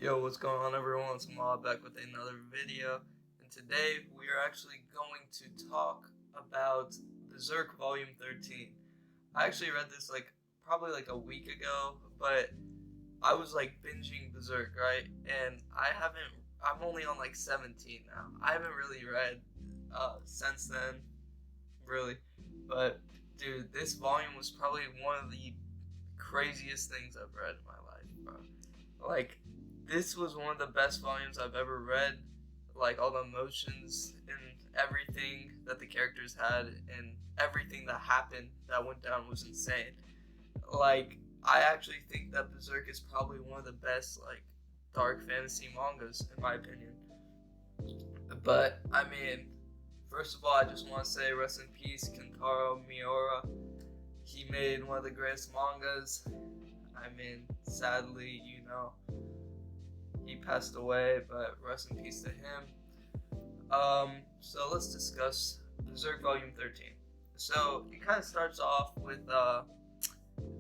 Yo, what's going on everyone? It's Mob back with another video, and today we are actually going to talk about Berserk Volume 13. I actually read this probably a week ago, but I was binging Berserk, right? And I'm only on 17 now. I haven't really read since then, really. But dude, this volume was probably one of the craziest things I've read in my life, bro. This was one of the best volumes I've ever read. All the emotions and everything that the characters had and everything that happened that went down was insane. I actually think that Berserk is probably one of the best dark fantasy mangas in my opinion. But I mean, first of all, I just want to say rest in peace, Kentaro Miura. He made one of the greatest mangas. I mean, sadly, he passed away, but rest in peace to him. So let's discuss Berserk Volume 13. So it kind of starts off with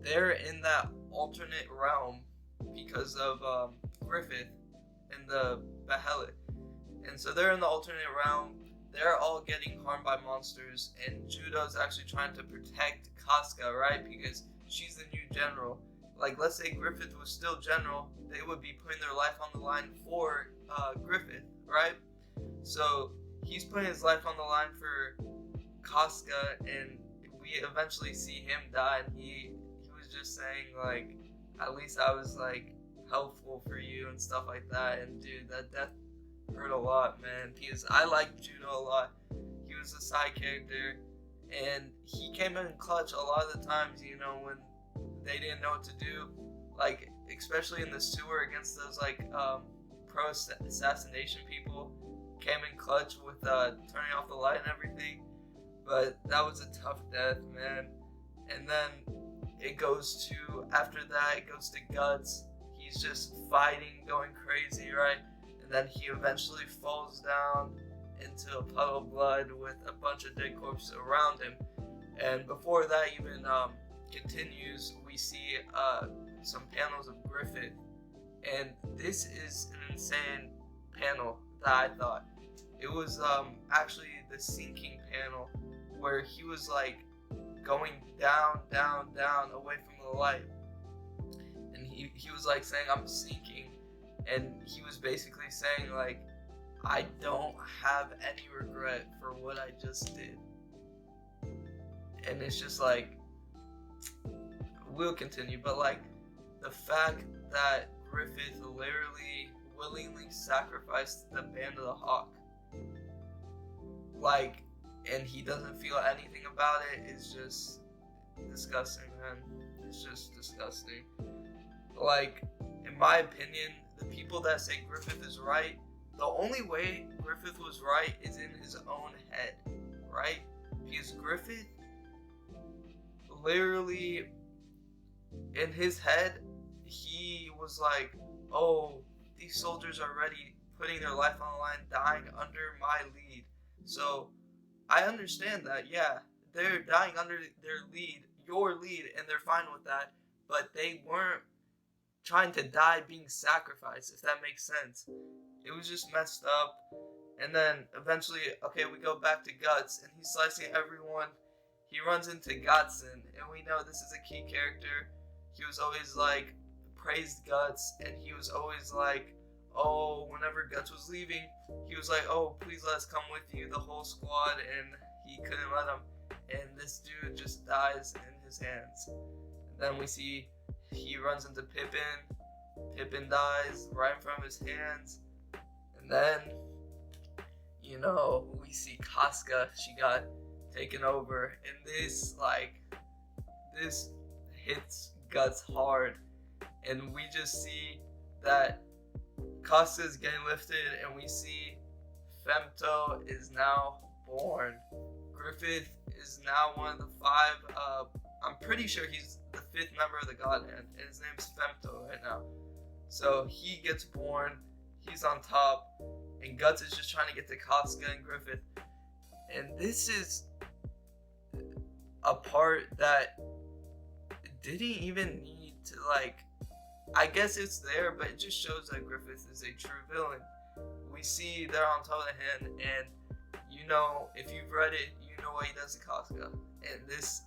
they're in that alternate realm because of Griffith and the Behelit. And so they're in the alternate realm. They're all getting harmed by monsters, and Judo's actually trying to protect Casca, right? Because she's the new general. Let's say Griffith was still general, they would be putting their life on the line for Griffith, right? So he's putting his life on the line for Casca, and we eventually see him die, and he was just saying, at least I was, helpful for you and stuff like that. And dude, that death hurt a lot, man, because I liked Judo a lot. He was a side character, and he came in clutch a lot of the times, when they didn't know what to do, especially in the sewer against those pro-assassination people. Came in clutch with turning off the light and everything, but that was a tough death, man. And then after that it goes to Guts. He's just fighting, going crazy, right? And then he eventually falls down into a puddle of blood with a bunch of dead corpses around him. And before that even continues, we see some panels of Griffith, and this is an insane panel that I thought. It was actually the sinking panel where he was going down away from the light, and he was saying, I'm sinking, and he was basically saying I don't have any regret for what I just did. And it's just we'll continue, but the fact that Griffith literally willingly sacrificed the Band of the Hawk, and he doesn't feel anything about it, is just disgusting, man. It's just disgusting. In my opinion, the people that say Griffith is right, the only way Griffith was right is in his own head, right? Because Griffith literally, in his head, he was oh, these soldiers are already putting their life on the line, dying under my lead. So I understand that, yeah, they're dying under your lead, and they're fine with that, but they weren't trying to die being sacrificed, if that makes sense. It was just messed up. And then eventually, okay, we go back to Guts, and he's slicing everyone. He runs into Gatsun, and we know this is a key character. He was always praised Guts, and he was always oh, whenever Guts was leaving, he was oh, please let us come with you, the whole squad, and he couldn't let him. And this dude just dies in his hands. And then we see he runs into Pippin. Pippin dies right in front of his hands. And then, we see Casca. She got taken over, and this hits Guts hard, and we just see that Casca is getting lifted, and we see Femto is now born. Griffith is now one of the 5. I'm pretty sure he's the 5th member of the God Hand, and his name's Femto right now. So he gets born. He's on top, and Guts is just trying to get to Casca and Griffith. And this is a part that didn't even need to I guess it's there, but it just shows that Griffith is a true villain. We see they're on top of the hand, and you know, if you've read it, you know what he does to Casca. And this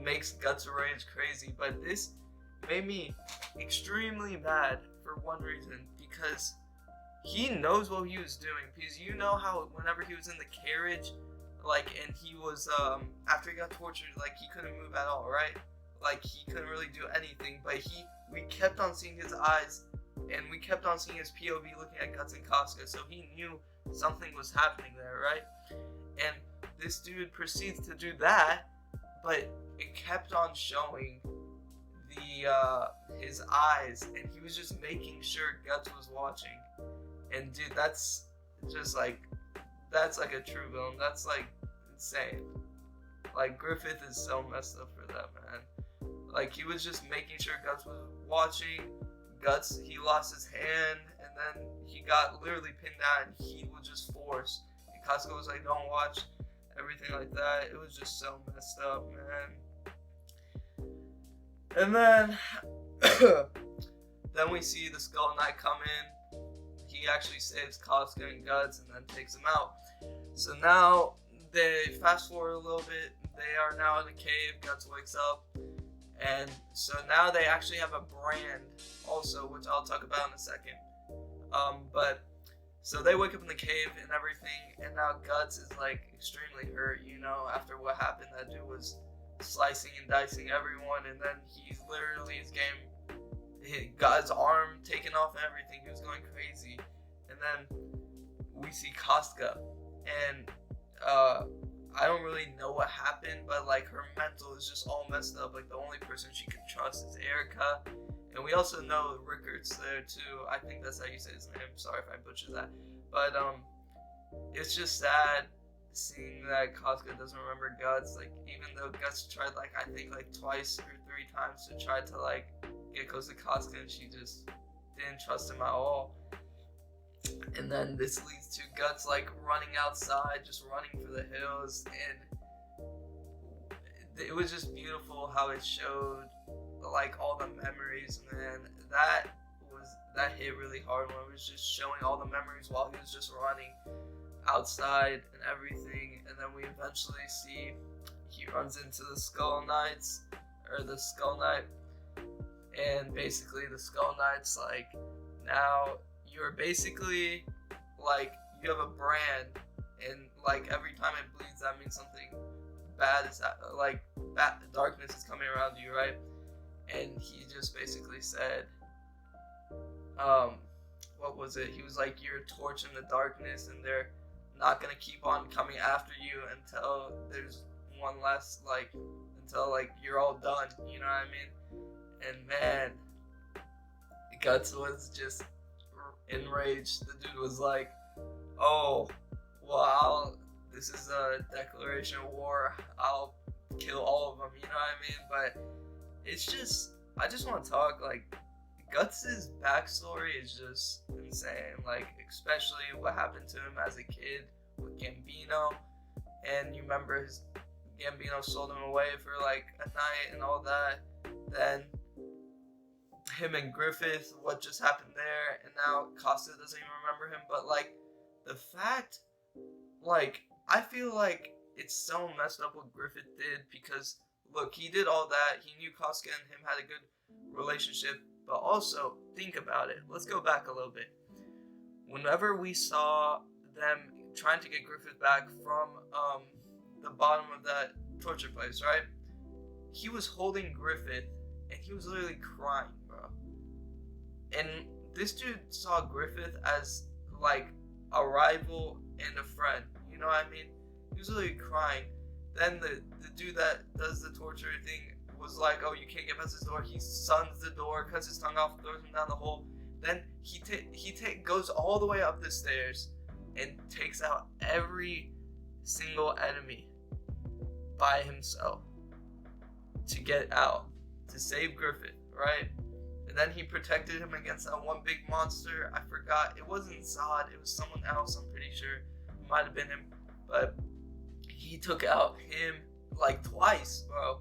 makes Guts Rage crazy, but this made me extremely mad for one reason, because he knows what he was doing. Because you know how whenever he was in the carriage, like, and he was, after he got tortured, like, he couldn't move at all, right? Like, he couldn't really do anything, but we kept on seeing his eyes, and we kept on seeing his POV looking at Guts and Casca, so he knew something was happening there, right? And this dude proceeds to do that, but it kept on showing his eyes, and he was just making sure Guts was watching. And dude, that's just like, that's like a true villain. That's like insane. Like, Griffith is so messed up for that, man. Like, he was just making sure Guts was watching. Guts, he lost his hand, and then he got literally pinned down, and he was just forced. And Casca was like, don't watch, everything like that. It was just so messed up, man. And then, then we see the Skull Knight come in. He actually saves Casca and Guts and then takes him out. So now, they fast forward a little bit. They are now in a cave. Guts wakes up. And so now they actually have a brand also, which I'll talk about in a second. But so they wake up in the cave and everything, and now Guts is like extremely hurt, you know, after what happened. That dude was slicing and dicing everyone, and then he's literally, he got his arm taken off and everything. He was going crazy. And then we see Casca, and I don't really know what happened, but like her mental is just all messed up. Like, the only person she can trust is Erica, and we also know Rickart's there too. I think that's how you say his name. Sorry if I butchered that, but it's just sad seeing that Casca doesn't remember Guts. Like, even though Guts tried, like, I think like twice or 3 times to try to like get close to Casca, and she just didn't trust him at all. And then this leads to Guts like running outside, just running for the hills, and it was just beautiful how it showed like all the memories, man. That hit really hard when it was just showing all the memories while he was just running outside and everything. And then we eventually see he runs into the Skull Knights, or the Skull Knight, and basically the Skull Knight's like, now you're basically like, you have a brand, and like every time it bleeds, that means something bad is like darkness is coming around you, right? And he just basically said, what was it? He was like, you're a torch in the darkness, and they're not gonna keep on coming after you until there's one last, like, until like you're all done, you know what I mean? And man, Guts was just enraged. The dude was like, oh, well, this is a declaration of war, I'll kill all of them, you know what I mean? But it's just, I just want to talk, like, Guts' backstory is just insane, like, especially what happened to him as a kid with Gambino, and you remember Gambino sold him away for like a night and all that. Then him and Griffith, what just happened there, and now Casca doesn't even remember him. But like, the fact, like, I feel like it's so messed up what Griffith did, because look, he did all that, he knew Casca and him had a good relationship, but also, think about it, let's go back a little bit. Whenever we saw them trying to get Griffith back from the bottom of that torture place, right, he was holding Griffith, and he was literally crying, bro. And this dude saw Griffith as like a rival and a friend, you know what I mean? He was literally crying. Then the dude that does the torture thing was like, oh, you can't get past this door. He suns the door, cuts his tongue off, throws him down the hole. Then he goes all the way up the stairs and takes out every single enemy by himself to get out, to save Griffith, right? And then he protected him against that one big monster. I forgot. It wasn't Zod. It was someone else, I'm pretty sure. It might have been him. But he took out him like twice, bro,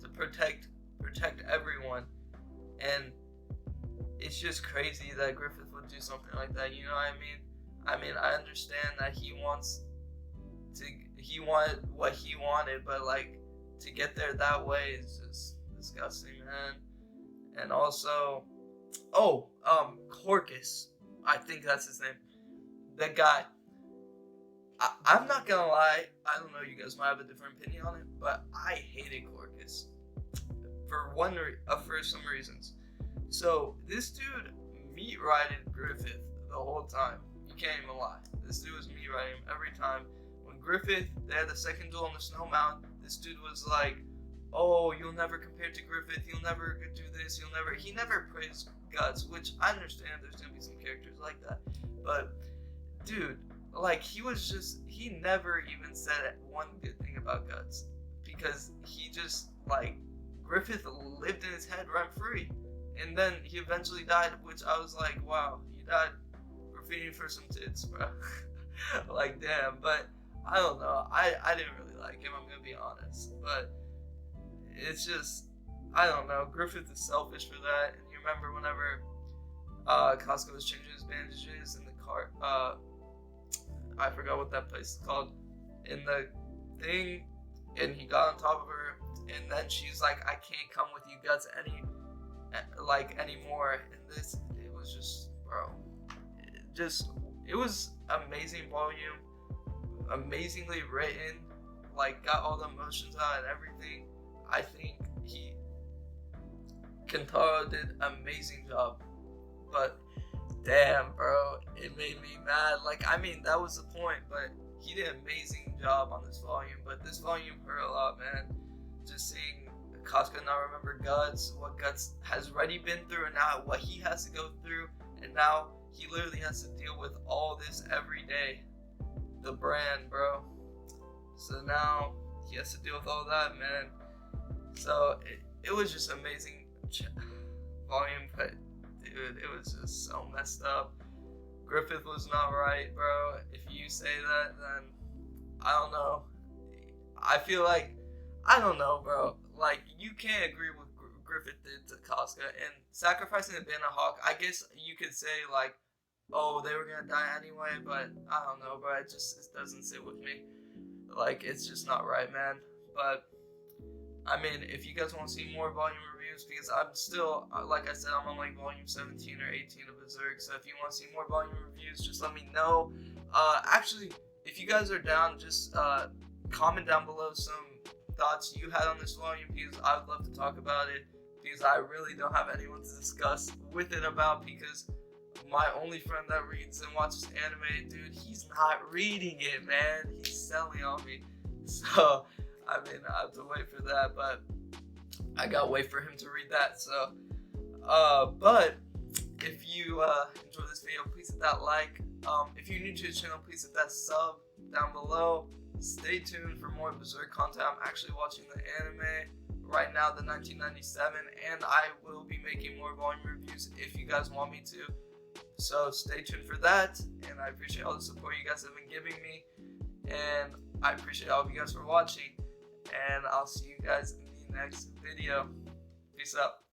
to protect everyone. And it's just crazy that Griffith would do something like that. You know what I mean? I mean, I understand that he wanted what he wanted, but like to get there that way is just disgusting, man. And also, Corcus, I think that's his name. The guy. I'm not gonna lie. I don't know. You guys might have a different opinion on it, but I hated Corcus for some reasons. So this dude meat rided Griffith the whole time. You can't even lie. This dude was meat riding him every time. When Griffith, they had the second duel on the Snow Mountain, this dude was like, "Oh, you'll never compare to Griffith. You'll never do this. He never praised Guts, which I understand. There's gonna be some characters like that, but dude, like he never even said one good thing about Guts, because he just like Griffith lived in his head rent free. And then he eventually died, which I was like, wow, you died graffiti for some tits, bro. Like, damn. But I don't know. I didn't really like him, I'm gonna be honest. But it's just, I don't know. Griffith is selfish for that. And you remember whenever Casca was changing his bandages in the car, I forgot what that place is called, in the thing, and he got on top of her, and then she's like, I can't come with you Guts anymore. And this, it was just, bro, it was amazing volume, amazingly written, like got all the emotions out and everything. I think Kentaro did an amazing job, but damn, bro, it made me mad. Like, I mean, that was the point, but he did an amazing job on this volume. But this volume hurt a lot, man. Just seeing Casca not remember Guts, what Guts has already been through, and now what he has to go through, and now he literally has to deal with all this every day. The brand, bro. So now he has to deal with all that, man. So it was just amazing volume, but dude, it was just so messed up. Griffith was not right, bro. If you say that, then I don't know. I feel like, I don't know, bro. Like, you can't agree with Griffith did to Casca, and sacrificing the Banner Hawk, I guess you could say, like, oh, they were gonna die anyway, but I don't know, bro. It doesn't sit with me. Like, it's just not right, man. But I mean, if you guys want to see more volume reviews, because I'm still, like I said, I'm on like volume 17 or 18 of Berserk, so if you want to see more volume reviews, just let me know. Actually, if you guys are down, just comment down below some thoughts you had on this volume, because I would love to talk about it, because I really don't have anyone to discuss with it about, because my only friend that reads and watches anime, dude, he's not reading it, man. He's selling on me. So, I mean, I have to wait for that, but I gotta wait for him to read that. So, but if you enjoyed this video, please hit that like. If you're new to the channel, please hit that sub down below. Stay tuned for more Berserk content. I'm actually watching the anime right now, the 1997, and I will be making more volume reviews if you guys want me to. So stay tuned for that, and I appreciate all the support you guys have been giving me, and I appreciate all of you guys for watching, and I'll see you guys in the next video. Peace out.